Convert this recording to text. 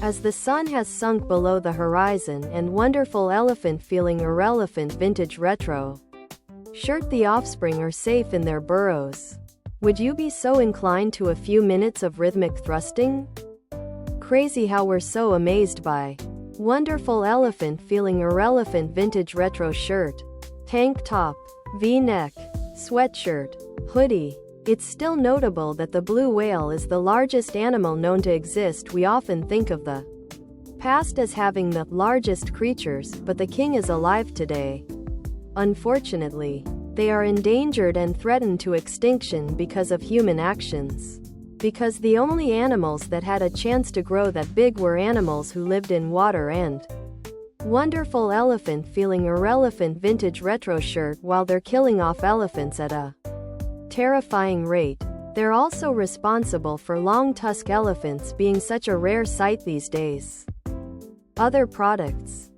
As the sun has sunk below the horizon and wonderful elephant feeling irrelevant vintage retro shirt, the offspring are safe in their burrows. Would you be so inclined to a few minutes of rhythmic thrusting? Crazy how we're so amazed by wonderful elephant feeling irrelevant vintage retro shirt, tank top, V-neck, sweatshirt, hoodie. It's still notable that the blue whale is the largest animal known to exist. We often think of the past as having the largest creatures, but the king is alive today. Unfortunately, they are endangered and threatened to extinction because of human actions. Because the only animals that had a chance to grow that big were animals who lived in water. And wonderful elephant feeling irrelevant vintage retro shirt, while they're killing off elephants at a terrifying rate, they're also responsible for long-tusked elephants being such a rare sight these days. Other products.